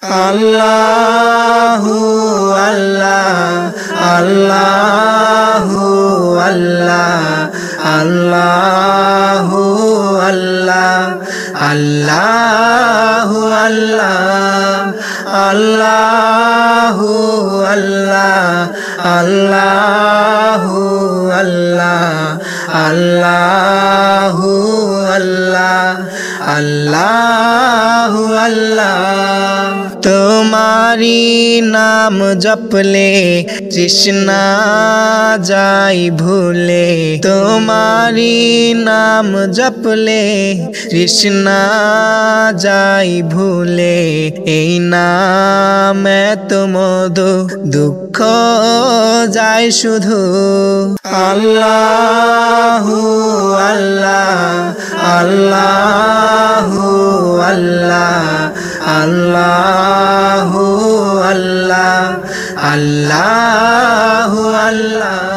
আল্লাহু আল্লাহ আল্লাহু আল্লাহ আল্লাহু আল্লাহ আল্লাহু আল্লাহ আল্লাহু আল্লাহ আল্লাহু আল্লাহ আল্লাহু আল্লাহ আল্লাহু আল্লাহ তোমারি নাম জপলে তৃষ্ণা যাই ভুলে তোমারি নাম জপলে তৃষ্ণা যাই ভুলে এই নাম এত মধু দুঃখ যায় শুধু আল্লাহু আল্লাহ আল্লাহু আল্লাহ আল্লাহু আল্লাহ আল্লাহু আল্লাহ